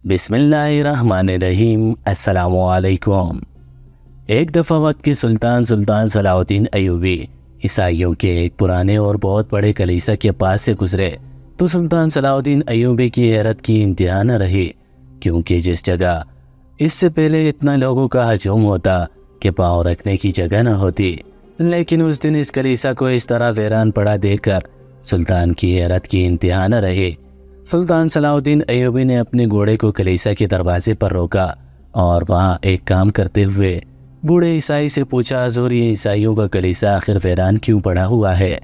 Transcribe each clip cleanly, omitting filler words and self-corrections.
بسم اللہ الرحمن الرحیم۔ السلام علیکم۔ ایک دفعہ وقت کے سلطان صلاح الدین ایوبی عیسائیوں کے ایک پرانے اور بہت بڑے کلیسا کے پاس سے گزرے تو سلطان صلاح الدین ایوبی کی حیرت کی انتہا نہ رہی، کیونکہ جس جگہ اس سے پہلے اتنا لوگوں کا ہجوم ہوتا کہ پاؤں رکھنے کی جگہ نہ ہوتی، لیکن اس دن اس کلیسا کو اس طرح ویران پڑا دیکھ کر سلطان کی حیرت کی انتہا نہ رہی۔ سلطان صلاح الدین ایوبی نے اپنے گھوڑے کو کلیسا کے دروازے پر روکا اور وہاں ایک کام کرتے ہوئے بوڑھے عیسائی سے پوچھا، حضور یہ عیسائیوں کا کلیسا آخر ویران کیوں پڑا ہوا ہے؟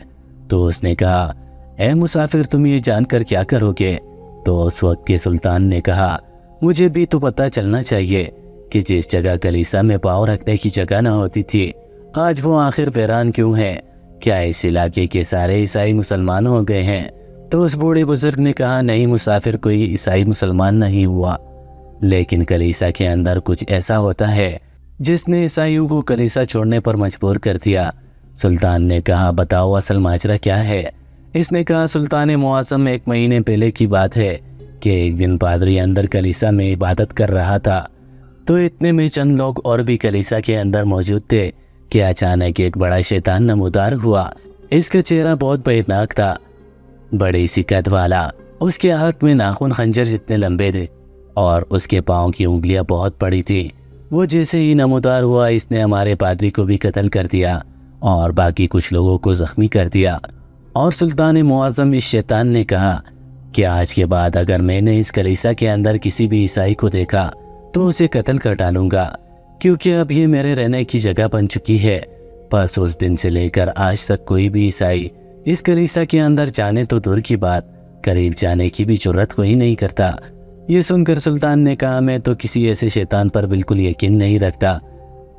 تو اس نے کہا، اے مسافر تم یہ جان کر کیا کرو گے؟ تو اس وقت کے سلطان نے کہا، مجھے بھی تو پتہ چلنا چاہیے کہ جس جگہ کلیسا میں پاؤں رکھنے کی جگہ نہ ہوتی تھی آج وہ آخر ویران کیوں ہے؟ کیا اس علاقے کے سارے عیسائی مسلمان ہو گئے ہیں؟ تو اس بوڑھے بزرگ نے کہا، نہیں مسافر، کوئی عیسائی مسلمان نہیں ہوا، لیکن کلیسا کے اندر کچھ ایسا ہوتا ہے جس نے عیسائیوں کو کلیسا چھوڑنے پر مجبور کر دیا۔ سلطان نے کہا، بتاؤ اصل ماجرا کیا ہے؟ اس نے کہا، سلطان معظم، 1 مہینے پہلے کی بات ہے کہ ایک دن پادری اندر کلیسا میں عبادت کر رہا تھا، تو اتنے میں چند لوگ اور بھی کلیسا کے اندر موجود تھے کہ اچانک ایک بڑا شیطان نمودار ہوا۔ اس کا چہرہ بہت بھیانک تھا، بڑی سی قد والا، اس کے ہاتھ میں ناخن خنجر جتنے لمبے تھے اور اس کے پاؤں کی انگلیاں بہت بڑی تھیں۔ وہ جیسے ہی نمودار ہوا اس نے ہمارے پادری کو بھی قتل کر دیا اور باقی کچھ لوگوں کو زخمی کر دیا۔ اور سلطان معظم اس شیطان نے کہا کہ آج کے بعد اگر میں نے اس کلیسا کے اندر کسی بھی عیسائی کو دیکھا تو اسے قتل کر ڈالوں گا، کیونکہ اب یہ میرے رہنے کی جگہ بن چکی ہے۔ بس اس دن سے لے کر آج تک کوئی بھی عیسائی اس کلیسا کے اندر جانے تو دور کی بات، قریب جانے کی بھی جرات کوئی نہیں کرتا۔ یہ سن کر سلطان نے کہا، میں تو کسی ایسے شیطان پر بالکل یقین نہیں رکھتا۔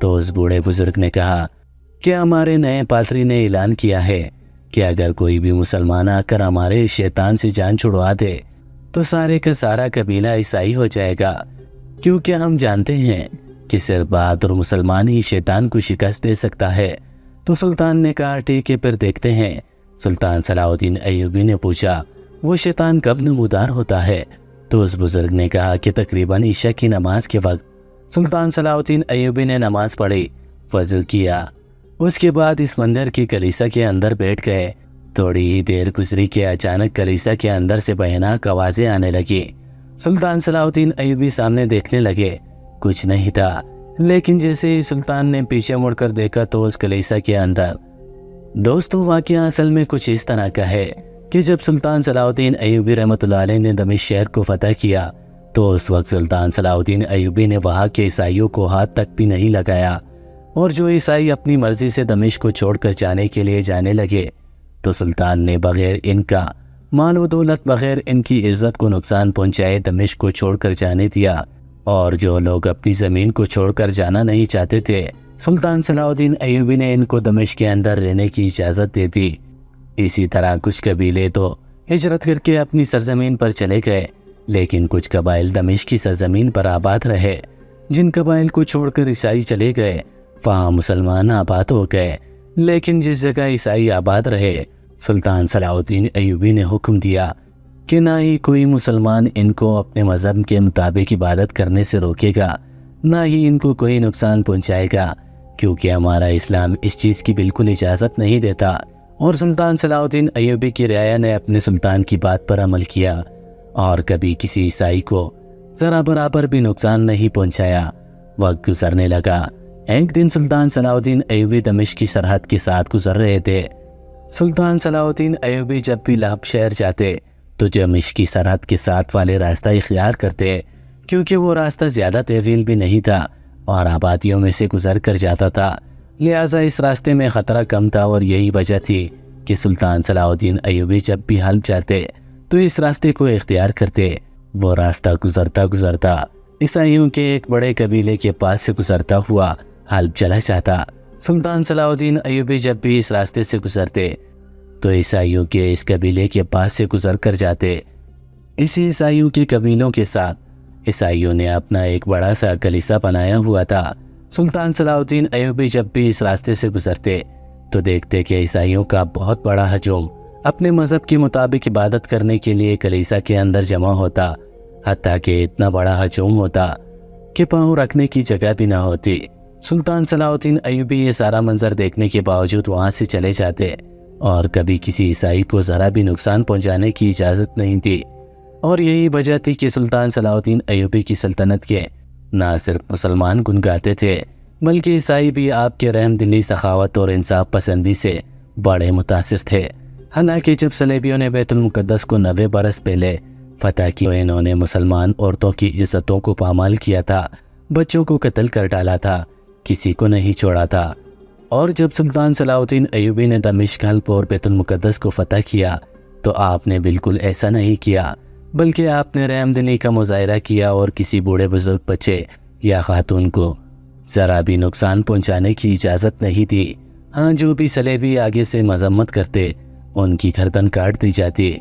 تو اس بوڑھے بزرگ نے کہا کہ ہمارے نئے پادری نے اعلان کیا ہے کہ اگر کوئی بھی مسلمان آ کر ہمارے شیطان سے جان چھڑوا دے تو سارے کا سارا قبیلہ عیسائی ہو جائے گا، کیونکہ ہم جانتے ہیں کہ صرف بہادر مسلمان ہی شیطان کو شکست دے سکتا ہے۔ تو سلطان نے کہا، ٹھیک ہے پھر دیکھتے ہیں۔ سلطان صلاح الدین ایوبی نے پوچھا، وہ شیطان کب نمودار ہوتا ہے؟ تو اس بزرگ نے کہا کہ تقریباً عشاء کی نماز کے وقت۔ سلطان صلاح الدین ایوبی نے نماز پڑھی، وضو کیا، اس کے بعد اس مندر کی کلیسا کے اندر بیٹھ گئے۔ تھوڑی ہی دیر گزری کہ اچانک کلیسا کے اندر سے بھیانک آوازیں آنے لگی۔ سلطان صلاح الدین ایوبی سامنے دیکھنے لگے، کچھ نہیں تھا، لیکن جیسے ہی سلطان نے پیچھے مڑ کر دیکھا تو اس کلیسا کے اندر دوستوں واقعہ اصل میں کچھ اس طرح کا ہے کہ جب سلطان صلاح الدین ایوبی رحمۃ اللہ علیہ نے دمشق شہر کو فتح کیا تو اس وقت سلطان صلاح الدین ایوبی نے وہاں کے عیسائیوں کو ہاتھ تک بھی نہیں لگایا، اور جو عیسائی اپنی مرضی سے دمشق کو چھوڑ کر جانے کے لیے جانے لگے تو سلطان نے بغیر ان کا مال و دولت، بغیر ان کی عزت کو نقصان پہنچائے دمشق کو چھوڑ کر جانے دیا، اور جو لوگ اپنی زمین کو چھوڑ کر جانا نہیں چاہتے تھے سلطان صلاح الدین ایوبی نے ان کو دمشق کے اندر رہنے کی اجازت دے دی۔ اسی طرح کچھ قبیلے تو ہجرت کر کے اپنی سرزمین پر چلے گئے، لیکن کچھ قبائل دمشق کی سرزمین پر آباد رہے۔ جن قبائل کو چھوڑ کر عیسائی چلے گئے وہاں مسلمان آباد ہو گئے، لیکن جس جگہ عیسائی آباد رہے سلطان صلاح الدین ایوبی نے حکم دیا کہ نہ ہی کوئی مسلمان ان کو اپنے مذہب کے مطابق عبادت کرنے سے روکے گا، نہ ہی ان کو کوئی نقصان پہنچائے گا، کیونکہ ہمارا اسلام اس چیز کی بالکل اجازت نہیں دیتا۔ اور سلطان صلاح الدین ایوبی کی رعایا نے اپنے سلطان کی بات پر عمل کیا اور کبھی کسی عیسائی کو ذرا برابر بھی نقصان نہیں پہنچایا۔ وقت گزرنے لگا۔ ایک دن سلطان صلاح الدین ایوبی دمشق کی سرحد کے ساتھ گزر رہے تھے۔ سلطان صلاح الدین ایوبی جب بھی لاہب شہر جاتے تو دمشق کی سرحد کے ساتھ والے راستہ اختیار کرتے، کیونکہ وہ راستہ زیادہ طویل بھی نہیں تھا اور آبادیوں میں سے گزر کر جاتا تھا، لہٰذا اس راستے میں خطرہ کم تھا، اور یہی وجہ تھی کہ سلطان صلاح الدین ایوبی جب بھی حلب جاتے تو اس راستے کو اختیار کرتے۔ وہ راستہ گزرتا عیسائیوں کے ایک بڑے قبیلے کے پاس سے گزرتا ہوا حلب چلا جاتا۔ سلطان صلاح الدین ایوبی جب بھی اس راستے سے گزرتے تو عیسائیوں کے اس قبیلے کے پاس سے گزر کر جاتے۔ اسی عیسائیوں کے قبیلوں کے ساتھ عیسائیوں نے اپنا ایک بڑا سا کلیسا بنایا ہوا تھا۔ سلطان صلاح الدین ایوبی جب بھی اس راستے سے گزرتے تو دیکھتے کہ عیسائیوں کا بہت بڑا ہجوم اپنے مذہب کے مطابق عبادت کرنے کے لیے کلیسا کے اندر جمع ہوتا، حتیٰ کہ اتنا بڑا ہجوم ہوتا کہ پاؤں رکھنے کی جگہ بھی نہ ہوتی۔ سلطان صلاح الدین ایوبی یہ سارا منظر دیکھنے کے باوجود وہاں سے چلے جاتے اور کبھی کسی عیسائی کو ذرا بھی نقصان پہنچانے کی اجازت نہیں تھی۔ اور یہی وجہ تھی کہ سلطان صلاح الدین ایوبی کی سلطنت کے نہ صرف مسلمان گنگاتے تھے بلکہ عیسائی بھی آپ کے رحم دلی، سخاوت اور انصاف پسندی سے بڑے متاثر تھے۔ حالانکہ جب صلیبیوں نے بیت المقدس کو 90 برس پہلے فتح کی تو انہوں نے مسلمان عورتوں کی عزتوں کو پامال کیا تھا، بچوں کو قتل کر ڈالا تھا، کسی کو نہیں چھوڑا تھا۔ اور جب سلطان صلاح الدین ایوبی نے دمشق، حلب اور بیت المقدس کو فتح کیا تو آپ نے بالکل ایسا نہیں کیا، بلکہ آپ نے رحم دلی کا مظاہرہ کیا اور کسی بوڑھے بزرگ، بچے یا خاتون کو ذرا بھی نقصان پہنچانے کی اجازت نہیں دی۔ ہاں، جو بھی صلیبی آگے سے مذمت کرتے ان کی گردن کاٹ دی جاتی۔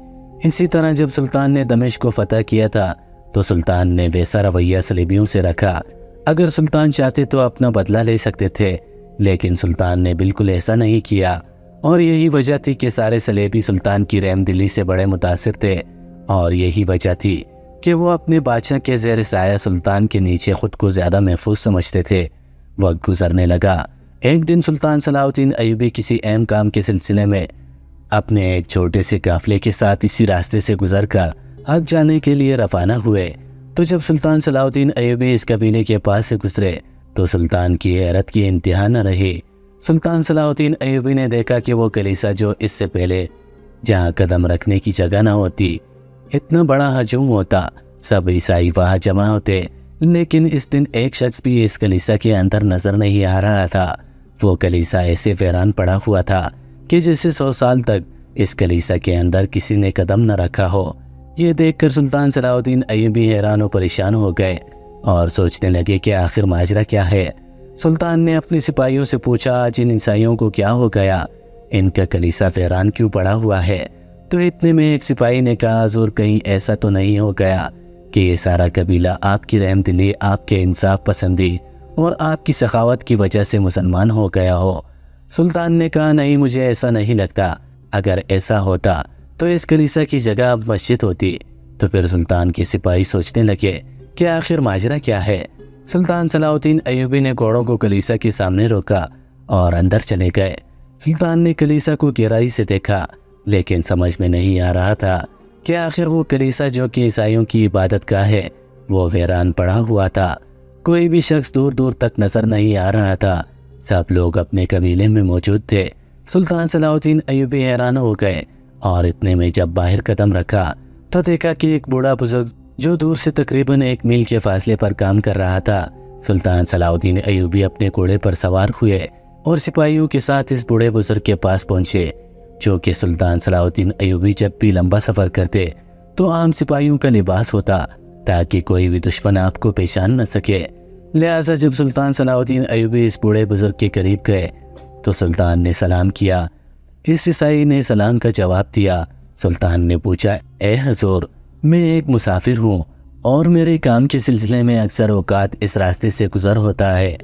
اسی طرح جب سلطان نے دمشق کو فتح کیا تھا تو سلطان نے ویسا رویہ صلیبیوں سے رکھا۔ اگر سلطان چاہتے تو اپنا بدلہ لے سکتے تھے، لیکن سلطان نے بالکل ایسا نہیں کیا۔ اور یہی وجہ تھی کہ سارے صلیبی سلطان کی رحم دلی سے بڑے متاثر تھے، اور یہی وجہ تھی کہ وہ اپنے بادشاہ کے زیر سایہ سلطان کے نیچے خود کو زیادہ محفوظ سمجھتے تھے۔ وقت گزرنے لگا۔ ایک دن سلطان صلاح الدین ایوبی کسی اہم کام کے سلسلے میں اپنے ایک چھوٹے سے قافلے کے ساتھ اسی راستے سے گزر کر حج جانے کے لیے روانہ ہوئے تو جب سلطان صلاح الدین ایوبی اس قبیلے کے پاس سے گزرے تو سلطان کی حیرت کی انتہا نہ رہی۔ سلطان صلاح الدین ایوبی نے دیکھا کہ وہ کلیسا جو اس سے پہلے جہاں قدم رکھنے کی جگہ نہ ہوتی، اتنا بڑا ہجوم ہوتا، سب عیسائی وہاں جمع ہوتے، لیکن اس دن ایک شخص بھی اس کلیسا کے اندر نظر نہیں آ رہا تھا۔ وہ کلیسا ایسے ویران پڑا ہوا تھا کہ جیسے 100 سال تک اس کلیسا کے اندر کسی نے قدم نہ رکھا ہو۔ یہ دیکھ کر سلطان صلاح الدین ایوبی حیران و پریشان ہو گئے اور سوچنے لگے کہ آخر ماجرا کیا ہے۔ سلطان نے اپنے سپاہیوں سے پوچھا، آج ان عیسائیوں کو کیا ہو گیا؟ ان کا کلیسا ویران کیوں پڑا ہوا ہے؟ تو اتنے میں ایک سپاہی نے کہا، حضور کہیں ایسا تو نہیں ہو گیا کہ یہ سارا قبیلہ آپ کی رحم دلی، آپ کے انصاف پسندی اور آپ کی سخاوت کی وجہ سے مسلمان ہو گیا ہو؟ سلطان نے کہا، نہیں، مجھے ایسا نہیں لگتا۔ اگر ایسا ہوتا تو اس کلیسا کی جگہ اب مسجد ہوتی۔ تو پھر سلطان کے سپاہی سوچنے لگے کہ آخر ماجرا کیا ہے۔ سلطان صلاح الدین ایوبی نے گھوڑوں کو کلیسا کے سامنے روکا اور اندر چلے گئے۔ سلطان نے کلیسا کو گہرائی سے دیکھا، لیکن سمجھ میں نہیں آ رہا تھا کہ آخر وہ کلیسا جو کہ عیسائیوں کی عبادت گاہ ہے وہ ویران پڑا ہوا تھا۔ کوئی بھی شخص دور دور تک نظر نہیں آ رہا تھا، سب لوگ اپنے قبیلے میں موجود تھے۔ سلطان صلاح الدین ایوبی حیران ہو گئے اور اتنے میں جب باہر قدم رکھا تو دیکھا کہ ایک بوڑھا بزرگ جو دور سے تقریباً 1 میل کے فاصلے پر کام کر رہا تھا۔ سلطان صلاح الدین ایوبی اپنے گھوڑے پر سوار ہوئے اور سپاہیوں کے ساتھ اس بوڑھے بزرگ کے پاس پہنچے، جو کہ سلطان صلاح الدین ایوبی جب بھی لمبا سفر کرتے تو عام سپاہیوں کا لباس ہوتا تاکہ کوئی بھی دشمن آپ کو پہچان نہ سکے۔ لہٰذا جب سلطان صلاح الدین ایوبی اس بوڑھے بزرگ کے قریب گئے تو سلطان نے سلام کیا۔ اس عیسائی نے سلام کا جواب دیا۔ سلطان نے پوچھا، اے حضور، میں ایک مسافر ہوں اور میرے کام کے سلسلے میں اکثر اوقات اس راستے سے گزر ہوتا ہے۔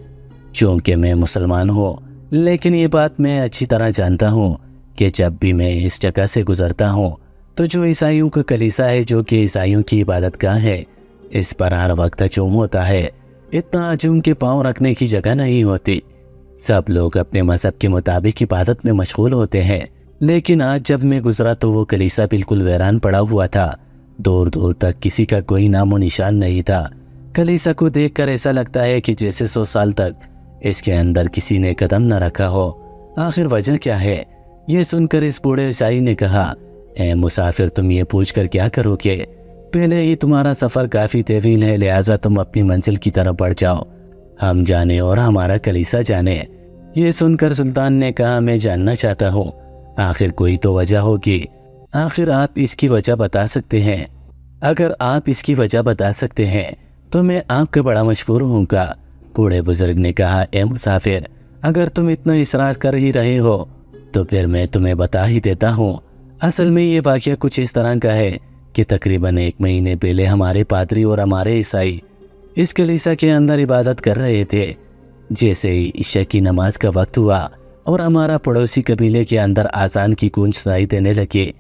چونکہ میں مسلمان ہوں، لیکن یہ بات میں اچھی طرح جانتا ہوں کہ جب بھی میں اس جگہ سے گزرتا ہوں تو جو عیسائیوں کا کلیسا ہے، جو کہ عیسائیوں کی عبادت گاہ ہے، اس پر ہر وقت ہجوم ہوتا ہے۔ اتنا ہجوم کے پاؤں رکھنے کی جگہ نہیں ہوتی۔ سب لوگ اپنے مذہب کے مطابق عبادت میں مشغول ہوتے ہیں، لیکن آج جب میں گزرا تو وہ کلیسا بالکل ویران پڑا ہوا تھا۔ دور دور تک کسی کا کوئی نام و نشان نہیں تھا۔ کلیسا کو دیکھ کر ایسا لگتا ہے کہ جیسے 100 سال تک اس کے اندر کسی نے قدم نہ رکھا ہو۔ آخر وجہ کیا ہے؟ یہ سن کر اس بوڑھے عیسائی نے کہا، اے مسافر، تم یہ پوچھ کر کیا کرو گے؟ پہلے ہی تمہارا سفر کافی طویل ہے، لہٰذا تم اپنی منزل کی طرف بڑھ جاؤ، ہم جانے اور ہمارا کلیسا جانے۔ یہ سن کر سلطان نے کہا، میں جاننا چاہتا ہوں، آخر کوئی تو وجہ ہوگی، آخر آپ اس کی وجہ بتا سکتے ہیں؟ اگر آپ اس کی وجہ بتا سکتے ہیں تو میں آپ کا بڑا مشہور ہوں گا۔ بوڑھے بزرگ نے کہا، اے مسافر، اگر تم اتنا اصرار کر ہی رہے ہو تو پھر میں تمہیں بتا ہی دیتا ہوں۔ اصل میں یہ واقعہ کچھ اس طرح کا ہے کہ تقریباً 1 مہینے پہلے ہمارے پادری اور ہمارے عیسائی اس کلیسا کے اندر عبادت کر رہے تھے۔ جیسے ہی عشاء کی نماز کا وقت ہوا اور ہمارا پڑوسی قبیلے کے اندر آذان کی گونج سنائی دینے لگی۔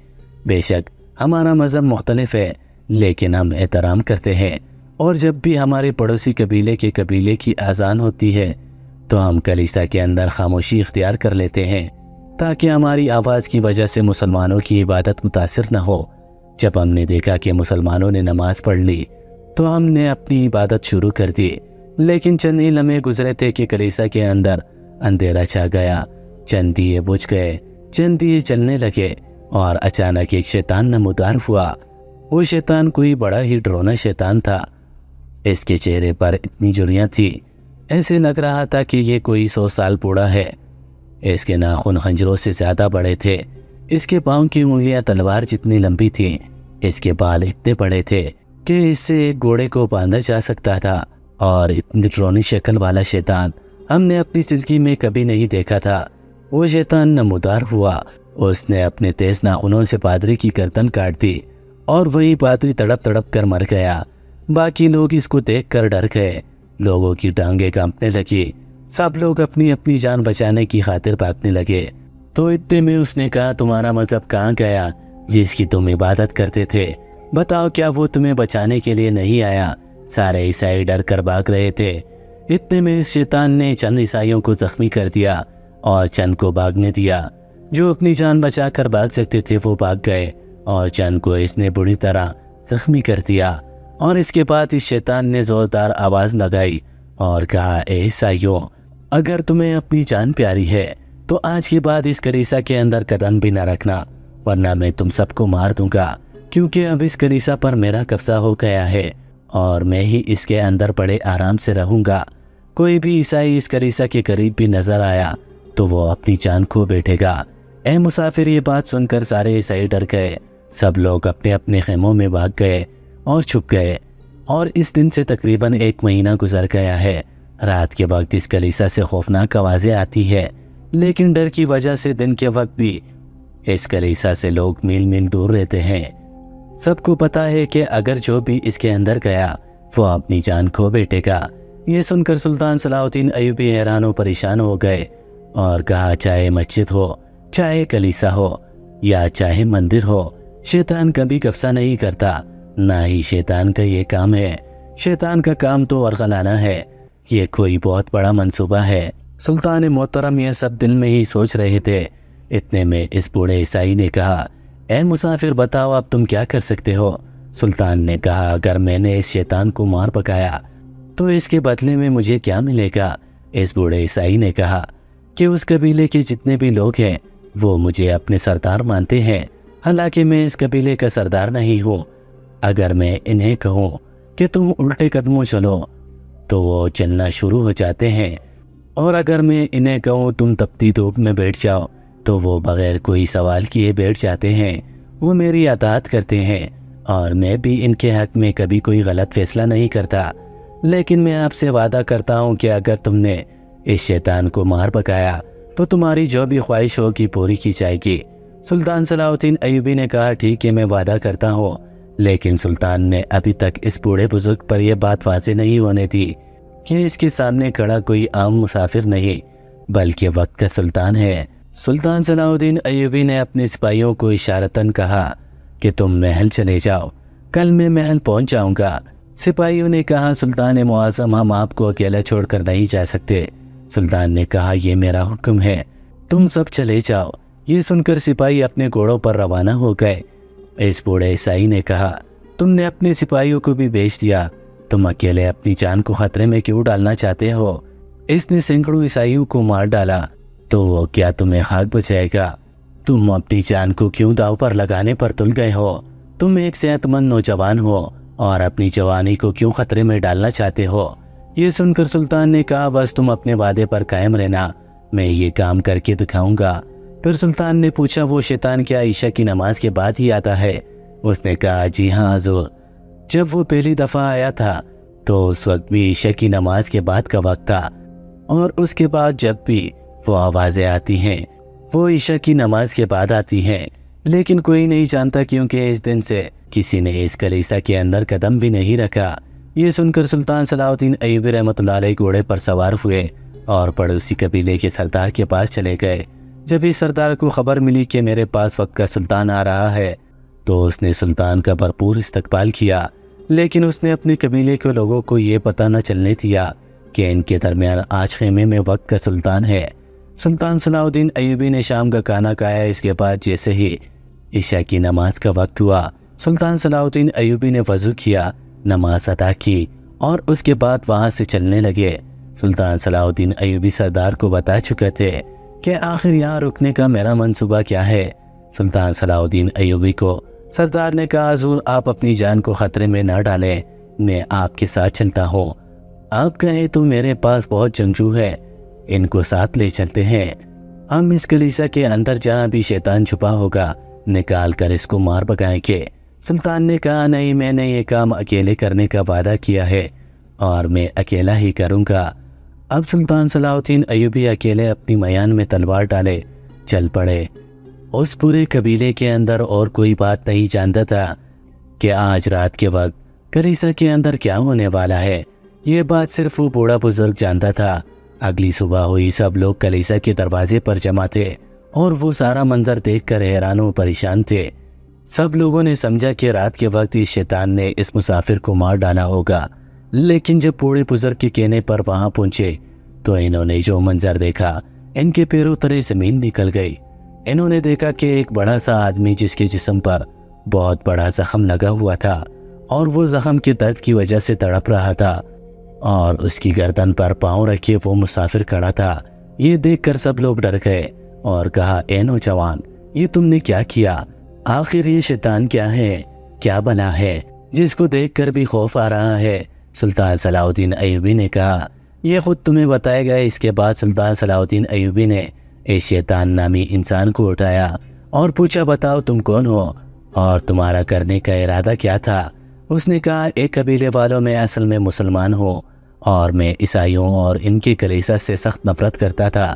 بے شک ہمارا مذہب مختلف ہے، لیکن ہم احترام کرتے ہیں، اور جب بھی ہمارے پڑوسی قبیلے کی اذان ہوتی ہے تو ہم کلیسا کے اندر خاموشی اختیار کر لیتے ہیں تاکہ ہماری آواز کی وجہ سے مسلمانوں کی عبادت متاثر نہ ہو۔ جب ہم نے دیکھا کہ مسلمانوں نے نماز پڑھ لی تو ہم نے اپنی عبادت شروع کر دی، لیکن چند ہی لمحے گزرے تھے کہ کلیسا کے اندر اندھیرا چھا گیا، چند دیے بجھ گئے، چند دیے جلنے لگے، اور اچانک ایک شیطان نمودار ہوا۔ وہ شیطان کوئی بڑا ہی ڈرونا شیطان تھا۔ اس کے چہرے پر اتنی جھریاں تھی، ایسے لگ رہا تھا کہ یہ کوئی 100 سال بوڑھا ہے۔ اس کے ناخن خنجروں سے زیادہ بڑے تھے، اس کے پاؤں کی انگلیاں تلوار جتنی لمبی تھیں، اس کے بال اتنے بڑے تھے کہ اس سے ایک گھوڑے کو باندھا جا سکتا تھا، اور اتنی ڈرونی شکل والا شیطان ہم نے اپنی زندگی میں کبھی نہیں دیکھا تھا۔ وہ شیطان نمودار ہوا، اس نے اپنے تیز ناخنوں سے پادری کی گردن کاٹ دی، اور وہی پادری تڑپ تڑپ کر مر گیا۔ باقی لوگ اس کو دیکھ کر ڈر گئے، لوگوں کی ٹانگیں کانپنے لگی، سب لوگ اپنی اپنی جان بچانے کی خاطر بھاگنے لگے۔ تو اتنے میں اس نے کہا، تمہارا مذہب کہاں گیا جس کی تم عبادت کرتے تھے؟ بتاؤ، کیا وہ تمہیں بچانے کے لیے نہیں آیا؟ سارے عیسائی ڈر کر بھاگ رہے تھے۔ اتنے میں اس شیطان نے چند عیسائیوں کو زخمی کر دیا اور چند کو بھاگنے دیا۔ جو اپنی جان بچا کر بھاگ سکتے تھے وہ بھاگ گئے، اور چند کو اس نے بری طرح زخمی کر دیا۔ اور اس کے بعد اس شیطان نے زوردار آواز لگائی اور کہا، اے عیسائیوں، اگر تمہیں اپنی جان پیاری ہے تو آج کے بعد اس کلیسا کے اندر قدم بھی نہ رکھنا، ورنہ میں تم سب کو مار دوں گا، کیونکہ اب اس کلیسا پر میرا قبضہ ہو گیا ہے اور میں ہی اس کے اندر بڑے آرام سے رہوں گا۔ کوئی بھی عیسائی اس کلیسا کے قریب بھی نظر آیا تو وہ اپنی جان کھو بیٹھے گا۔ اے مسافر، یہ بات سن کر سارے عیسائی ڈر گئے، سب لوگ اپنے اپنے خیموں میں بھاگ گئے اور چھپ گئے۔ اور اس دن سے تقریباً 1 مہینہ گزر گیا ہے۔ رات کے وقت اس کلیسا سے خوفناک آوازیں آتی ہے، لیکن ڈر کی وجہ سے دن کے وقت بھی اس کلیسا سے لوگ میل میل دور رہتے ہیں۔ سب کو پتا ہے کہ اگر جو بھی اس کے اندر گیا وہ اپنی جان کھو بیٹھے گا۔ یہ سن کر سلطان صلاح الدین ایوبی حیران و پریشان ہو گئے اور کہا، چاہے مسجد ہو، چاہے کلیسا ہو، یا چاہے مندر ہو، شیطان کبھی قبضہ نہیں کرتا، نہ ہی شیطان کا یہ کام ہے۔ شیطان کا کام تو ورغلانا ہے، یہ کوئی بہت بڑا منصوبہ ہے۔ سلطان محترم یہ سب دل میں ہی سوچ رہے تھے۔ اتنے میں اس بوڑھے عیسائی نے کہا، اے مسافر، بتاؤ اب تم کیا کر سکتے ہو؟ سلطان نے کہا، اگر میں نے اس شیطان کو مار پکایا تو اس کے بدلے میں مجھے کیا ملے گا؟ اس بوڑھے عیسائی نے کہا کہ اس قبیلے کے جتنے بھی لوگ ہیں وہ مجھے اپنے سردار مانتے ہیں، حالانکہ میں اس قبیلے کا سردار نہیں ہوں۔ اگر میں انہیں کہوں کہ تم الٹے قدموں چلو تو وہ چلنا شروع ہو جاتے ہیں، اور اگر میں انہیں کہوں تم تپتی دھوپ میں بیٹھ جاؤ تو وہ بغیر کوئی سوال کیے بیٹھ جاتے ہیں۔ وہ میری اطاعت کرتے ہیں اور میں بھی ان کے حق میں کبھی کوئی غلط فیصلہ نہیں کرتا۔ لیکن میں آپ سے وعدہ کرتا ہوں کہ اگر تم نے اس شیطان کو مار پکایا تو تمہاری جو بھی خواہش ہوگی پوری کی جائے گی۔ سلطان صلاح الدین ایوبی نے کہا، ٹھیک ہے، میں وعدہ کرتا ہوں۔ لیکن سلطان نے ابھی تک اس بوڑھے بزرگ پر یہ بات واضح نہیں ہونے دی کہ اس کے سامنے کھڑا کوئی عام مسافر نہیں بلکہ وقت کا سلطان ہے۔ سلطان صلاح الدین ایوبی نے اپنے سپاہیوں کو اشارتاً کہا کہ تم محل چلے جاؤ، کل میں محل پہنچ جاؤں گا۔ سپاہیوں نے کہا، سلطان معظم، ہم آپ کو اکیلا چھوڑ کر نہیں جا سکتے۔ سلطان نے کہا، یہ میرا حکم ہے، تم سب چلے جاؤ۔ یہ سن کر سپاہی اپنے گھوڑوں پر روانہ ہو گئے۔ اس بوڑھے عیسائی نے کہا، تم نے اپنے سپاہیوں کو بھی بھیج دیا، تم اکیلے اپنی جان کو خطرے میں کیوں ڈالنا چاہتے ہو؟ اس نے سینکڑوں عیسائیوں کو مار ڈالا تو وہ کیا تمہیں خاک بچائے گا؟ تم اپنی جان کو کیوں داؤ پر لگانے پر تل گئے ہو؟ تم ایک صحت مند نوجوان ہو اور اپنی جوانی کو کیوں خطرے میں ڈالنا چاہتے ہو؟ یہ سن کر سلطان نے کہا، بس تم اپنے وعدے پر قائم رہنا، میں یہ کام کر کے دکھاؤں گا۔ پھر سلطان نے پوچھا، وہ شیطان کیا عشاء کی نماز کے بعد ہی آتا ہے؟ اس نے کہا، جی ہاں حضور، جب وہ پہلی دفعہ آیا تھا تو اس وقت بھی عشاء کی نماز کے بعد کا وقت تھا، اور اس کے بعد جب بھی وہ آوازیں آتی ہیں وہ عشاء کی نماز کے بعد آتی ہیں، لیکن کوئی نہیں جانتا کیونکہ اس دن سے کسی نے اس کلیسا کے اندر قدم بھی نہیں رکھا۔ یہ سن کر سلطان صلاح الدین ایوبی رحمۃ اللہ علیہ گھوڑے پر سوار ہوئے اور پڑوسی قبیلے کے سردار کے پاس چلے گئے۔ جب اس سردار کو خبر ملی کہ میرے پاس وقت کا سلطان آ رہا ہے تو اس نے سلطان کا بھرپور استقبال کیا، لیکن اس نے اپنے قبیلے کے لوگوں کو یہ پتہ نہ چلنے دیا کہ ان کے درمیان آج خیمے میں وقت کا سلطان ہے۔ سلطان صلاح الدین ایوبی نے شام کا کھانا کھایا۔ اس کے بعد جیسے ہی عشاء کی نماز کا وقت ہوا، سلطان صلاح الدین ایوبی نے وضو کیا، نماز ادا کی اور اس کے بعد وہاں سے چلنے لگے۔ سلطان صلاح الدین ایوبی سردار کو بتا چکے تھے کہ آخر یہاں رکنے کا میرا منصوبہ کیا ہے۔ سلطان صلاح الدین ایوبی کو سردار نے کہا، حضور آپ اپنی جان کو خطرے میں نہ ڈالیں، میں آپ کے ساتھ چلتا ہوں۔ آپ کہیں تو میرے پاس بہت جنگجو ہے، ان کو ساتھ لے چلتے ہیں۔ ہم اس کلیسا کے اندر جہاں بھی شیطان چھپا ہوگا نکال کر اس کو مار بگائیں گے۔ سلطان نے کہا، نہیں، میں نے یہ کام اکیلے کرنے کا وعدہ کیا ہے اور میں اکیلا ہی کروں گا۔ اب سلطان صلاح الدین ایوبی اکیلے اپنی میان میں تلوار ڈالے چل پڑے۔ اس پورے قبیلے کے اندر اور کوئی بات نہیں جانتا تھا کہ آج رات کے وقت کلیسا کے اندر کیا ہونے والا ہے۔ یہ بات صرف وہ بوڑھا بزرگ جانتا تھا۔ اگلی صبح ہوئی، سب لوگ کلیسا کے دروازے پر جمع تھے اور وہ سارا منظر دیکھ کر حیران و پریشان تھے۔ سب لوگوں نے سمجھا کہ رات کے وقت اس شیطان نے اس مسافر کو مار ڈالا ہوگا، لیکن جب بوڑھے بزرگ کے کہنے پر وہاں پہنچے تو انہوں نے جو منظر دیکھا، ان کے پیروں تلے زمین نکل گئی۔ انہوں نے دیکھا کہ ایک بڑا سا آدمی جس کے جسم پر بہت بڑا زخم لگا ہوا تھا اور وہ زخم کے درد کی وجہ سے تڑپ رہا تھا، اور اس کی گردن پر پاؤں رکھے وہ مسافر کھڑا تھا۔ یہ دیکھ کر سب لوگ ڈر گئے اور کہا، اے نوجوان، یہ تم نے کیا کیا؟ آخر یہ شیطان کیا ہے، کیا بلا ہے جس کو دیکھ کر بھی خوف آ رہا ہے؟ سلطان صلاح الدین ایوبی نے کہا، یہ خود تمہیں بتائے گا۔ اس کے بعد سلطان صلاح الدین ایوبی نے اس شیطان نامی انسان کو اٹھایا اور پوچھا، بتاؤ تم کون ہو اور تمہارا کرنے کا ارادہ کیا تھا؟ اس نے کہا، ایک قبیلے والوں میں اصل میں مسلمان ہوں اور میں عیسائیوں اور ان کے کلیسا سے سخت نفرت کرتا تھا۔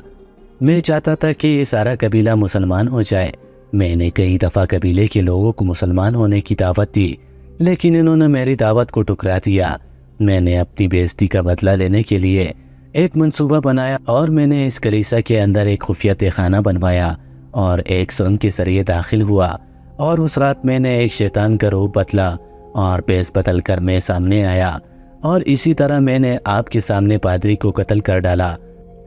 میں چاہتا تھا کہ یہ سارا قبیلہ مسلمان ہو جائے۔ میں نے کئی دفعہ قبیلے کے لوگوں کو مسلمان ہونے کی دعوت دی، لیکن انہوں نے میری دعوت کو ٹھکرا دیا۔ میں نے اپنی بے عزتی کا بدلہ لینے کے لیے ایک منصوبہ بنایا اور میں نے اس کلیسا کے اندر ایک خفیہ تہہ خانہ بنوایا اور ایک سرنگ کے ذریعے داخل ہوا، اور اس رات میں نے ایک شیطان کا روپ بدلا اور بیس بدل کر میں سامنے آیا، اور اسی طرح میں نے آپ کے سامنے پادری کو قتل کر ڈالا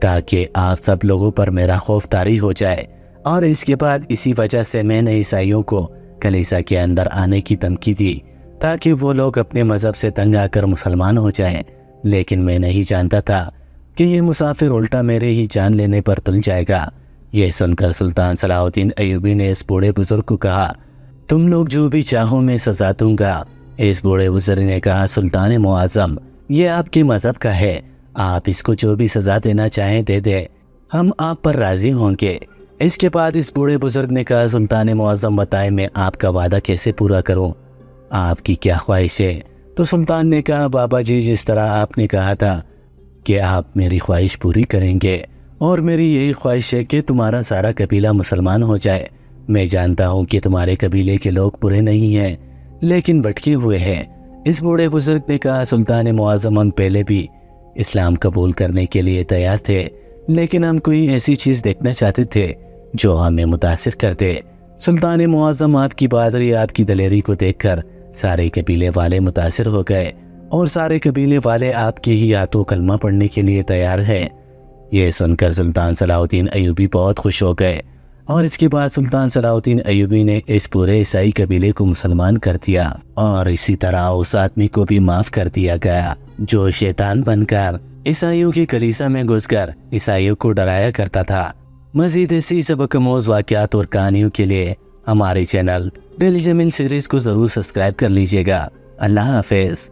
تاکہ آپ سب لوگوں پر میرا خوف طاری ہو جائے۔ اور اس کے بعد اسی وجہ سے میں نے عیسائیوں کو کلیسا کے اندر آنے کی دھمکی دی تاکہ وہ لوگ اپنے مذہب سے تنگ آ کر مسلمان ہو جائیں، لیکن میں نہیں جانتا تھا کہ یہ مسافر الٹا میرے ہی جان لینے پر تل جائے گا۔ یہ سن کر سلطان صلاح الدین ایوبی نے اس بوڑھے بزرگ کو کہا، تم لوگ جو بھی چاہو میں سزا دوں گا۔ اس بوڑھے بزرگ نے کہا، سلطان معظم، یہ آپ کے مذہب کا ہے، آپ اس کو جو بھی سزا دینا چاہیں دے دے، ہم آپ پر راضی ہوں گے۔ اس کے بعد اس بوڑھے بزرگ نے کہا، سلطان معظم بتائیں میں آپ کا وعدہ کیسے پورا کروں، آپ کی کیا خواہش ہے؟ تو سلطان نے کہا، بابا جی، جس طرح آپ نے کہا تھا کہ آپ میری خواہش پوری کریں گے، اور میری یہی خواہش ہے کہ تمہارا سارا قبیلہ مسلمان ہو جائے۔ میں جانتا ہوں کہ تمہارے قبیلے کے لوگ برے نہیں ہیں، لیکن بھٹکے ہوئے ہیں۔ اس بوڑھے بزرگ نے کہا، سلطان معظم، ہم پہلے بھی اسلام قبول کرنے کے لیے تیار تھے، لیکن ہم کوئی ایسی چیز دیکھنا چاہتے تھے جو ہمیں متاثر کر دے۔ سلطان معظم، آپ کی بہادری، آپ کی دلیری کو دیکھ کر سارے قبیلے والے متاثر ہو گئے اور سارے قبیلے والے آپ کے ہی ہاتھوں کلمہ پڑھنے کے لیے تیار ہیں۔ یہ سن کر سلطان صلاح الدین ایوبی بہت خوش ہو گئے، اور اس کے بعد سلطان صلاح الدین ایوبی نے اس پورے عیسائی قبیلے کو مسلمان کر دیا، اور اسی طرح اس آدمی کو بھی معاف کر دیا گیا جو شیطان بن کر عیسائیوں کی کلیسا میں گھس کر عیسائیوں کو ڈرایا کرتا تھا۔ مزید ایسی سبق آموز واقعات اور کہانیوں کے لیے ہمارے چینل ڈیلی جمیل سیریز کو ضرور سبسکرائب کر لیجیے گا۔ اللہ حافظ۔